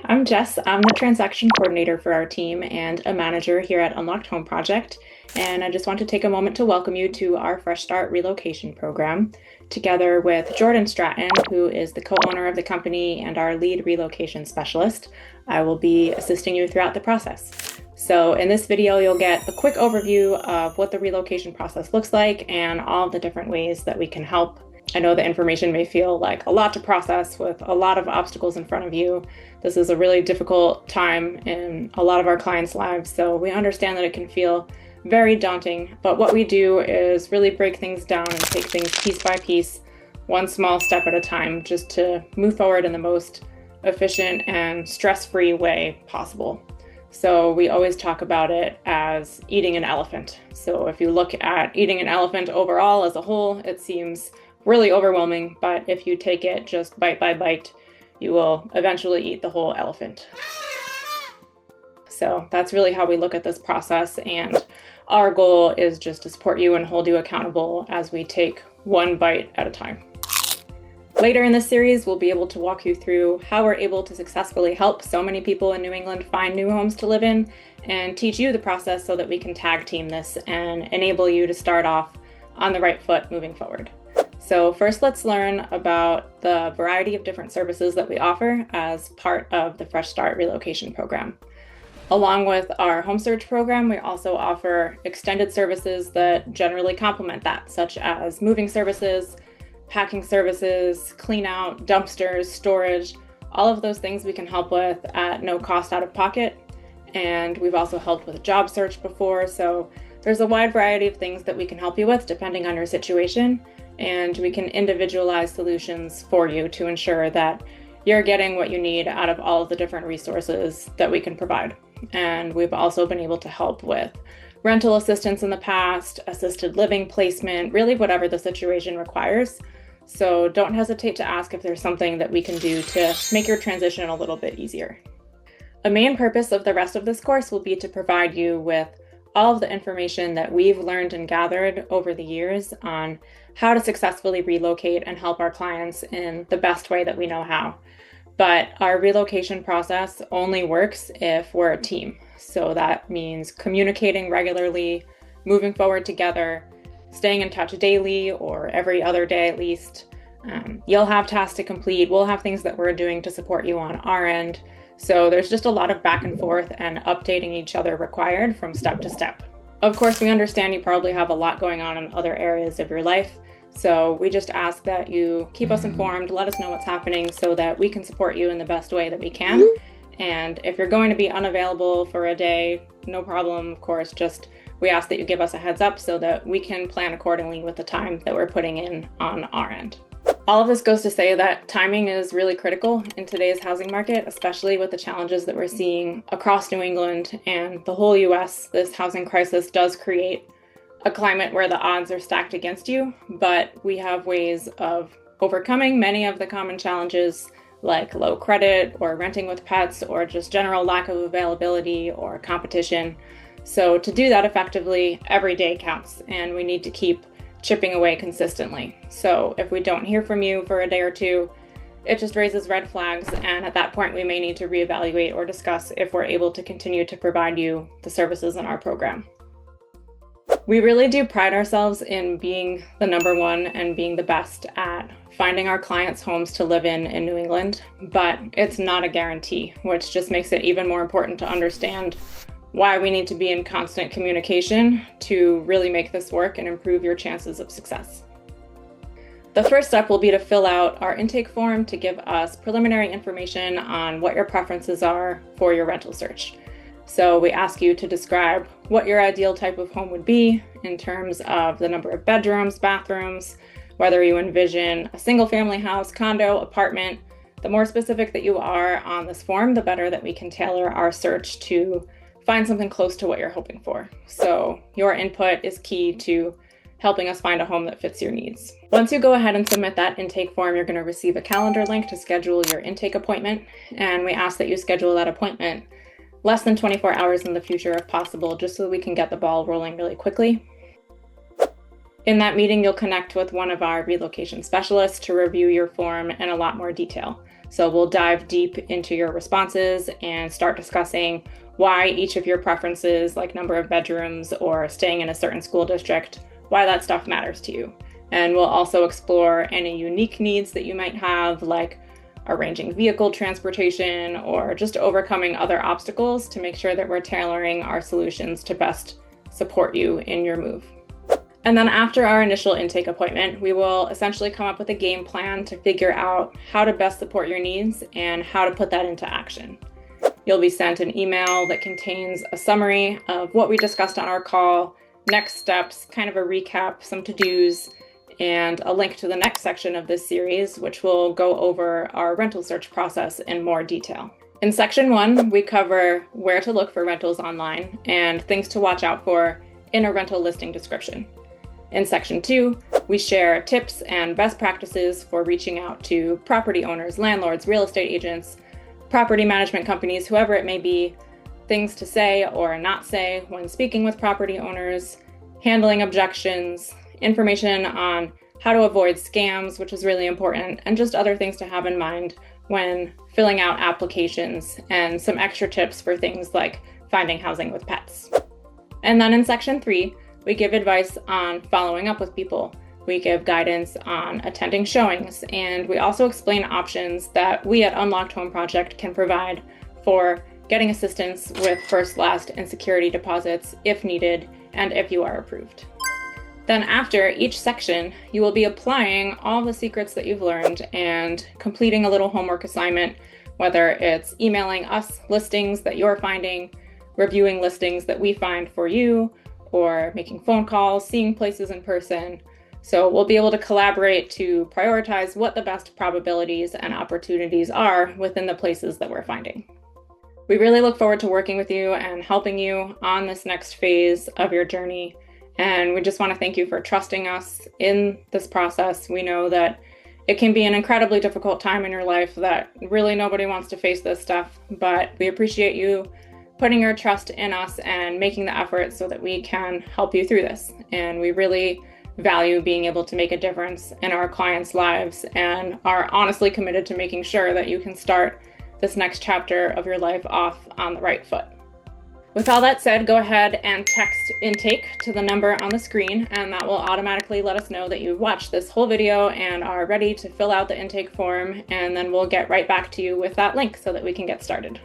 I'm Jess. I'm the transaction coordinator for our team and a manager here at Unlocked Home Project. And I just want to take a moment to welcome you to our Fresh Start Relocation program, together with Jordan Stratton, who is the co-owner of the company and our lead relocation specialist. I will be assisting you throughout the process. So in this video, you'll get a quick overview of what the relocation process looks like and all of the different ways that we can help. I know the information may feel like a lot to process with a lot of obstacles in front of you. This is a really difficult time in a lot of our clients' lives, so we understand that it can feel very daunting. But what we do is really break things down and take things piece by piece, one small step at a time, just to move forward in the most efficient and stress-free way possible. So we always talk about it as eating an elephant. So if you look at eating an elephant overall as a whole, it seems really overwhelming, but if you take it just bite by bite, you will eventually eat the whole elephant. So that's really how we look at this process, and our goal is just to support you and hold you accountable as we take one bite at a time. Later in this series, we'll be able to walk you through how we're able to successfully help so many people in New England find new homes to live in, and teach you the process so that we can tag team this and enable you to start off on the right foot moving forward. So first, let's learn about the variety of different services that we offer as part of the Fresh Start Relocation program. Along with our home search program, we also offer extended services that generally complement that, such as moving services, packing services, clean out, dumpsters, storage, all of those things we can help with at no cost out of pocket. And we've also helped with a job search before, so there's a wide variety of things that we can help you with depending on your situation. And we can individualize solutions for you to ensure that you're getting what you need out of all of the different resources that we can provide. And we've also been able to help with rental assistance in the past, assisted living placement, really whatever the situation requires. So don't hesitate to ask if there's something that we can do to make your transition a little bit easier. A main purpose of the rest of this course will be to provide you with all of the information that we've learned and gathered over the years on how to successfully relocate and help our clients in the best way that we know how. But our relocation process only works if we're a team. So that means communicating regularly, moving forward together, staying in touch daily or every other day at least. You'll have tasks to complete. We'll have things that we're doing to support you on our end. So there's just a lot of back and forth and updating each other required from step to step. Of course, we understand you probably have a lot going on in other areas of your life. So we just ask that you keep us informed, let us know what's happening so that we can support you in the best way that we can. And if you're going to be unavailable for a day, no problem, of course, just we ask that you give us a heads up so that we can plan accordingly with the time that we're putting in on our end. All of this goes to say that timing is really critical in today's housing market, especially with the challenges that we're seeing across New England and the whole US. This housing crisis does create a climate where the odds are stacked against you, but we have ways of overcoming many of the common challenges like low credit or renting with pets or just general lack of availability or competition. So to do that effectively, every day counts, and we need to keep chipping away consistently. So if we don't hear from you for a day or two, it just raises red flags, and at that point we may need to reevaluate or discuss if we're able to continue to provide you the services in our program. We really do pride ourselves in being the number one and being the best at finding our clients homes to live in New England, but it's not a guarantee, which just makes it even more important to understand why we need to be in constant communication to really make this work and improve your chances of success. The first step will be to fill out our intake form to give us preliminary information on what your preferences are for your rental search. So we ask you to describe what your ideal type of home would be in terms of the number of bedrooms, bathrooms, whether you envision a single family house, condo, apartment. The more specific that you are on this form, the better that we can tailor our search to find something close to what you're hoping for. So your input is key to helping us find a home that fits your needs. Once you go ahead and submit that intake form, you're going to receive a calendar link to schedule your intake appointment. And we ask that you schedule that appointment less than 24 hours in the future if possible, just so we can get the ball rolling really quickly. In that meeting, you'll connect with one of our relocation specialists to review your form in a lot more detail. So we'll dive deep into your responses and start discussing why each of your preferences, like number of bedrooms or staying in a certain school district, why that stuff matters to you. And we'll also explore any unique needs that you might have, like arranging vehicle transportation or just overcoming other obstacles to make sure that we're tailoring our solutions to best support you in your move. And then after our initial intake appointment, we will essentially come up with a game plan to figure out how to best support your needs and how to put that into action. You'll be sent an email that contains a summary of what we discussed on our call, next steps, kind of a recap, some to-dos, and a link to the next section of this series, which will go over our rental search process in more detail. In section 1, we cover where to look for rentals online and things to watch out for in a rental listing description. In section 2, we share tips and best practices for reaching out to property owners, landlords, real estate agents, property management companies, whoever it may be, things to say or not say when speaking with property owners, handling objections, information on how to avoid scams, which is really important, and just other things to have in mind when filling out applications, and some extra tips for things like finding housing with pets. And then in section 3, we give advice on following up with people. We give guidance on attending showings, and we also explain options that we at Unlocked Home Project can provide for getting assistance with first, last, and security deposits if needed and if you are approved. Then after each section, you will be applying all the secrets that you've learned and completing a little homework assignment, whether it's emailing us listings that you're finding, reviewing listings that we find for you, or making phone calls, seeing places in person. So we'll be able to collaborate to prioritize what the best probabilities and opportunities are within the places that we're finding. We really look forward to working with you and helping you on this next phase of your journey. And we just want to thank you for trusting us in this process. We know that it can be an incredibly difficult time in your life, that really nobody wants to face this stuff, but we appreciate you putting your trust in us and making the effort so that we can help you through this. And we really value being able to make a difference in our clients' lives and are honestly committed to making sure that you can start this next chapter of your life off on the right foot. With all that said, go ahead and text intake to the number on the screen, and that will automatically let us know that you've watched this whole video and are ready to fill out the intake form, and then we'll get right back to you with that link so that we can get started.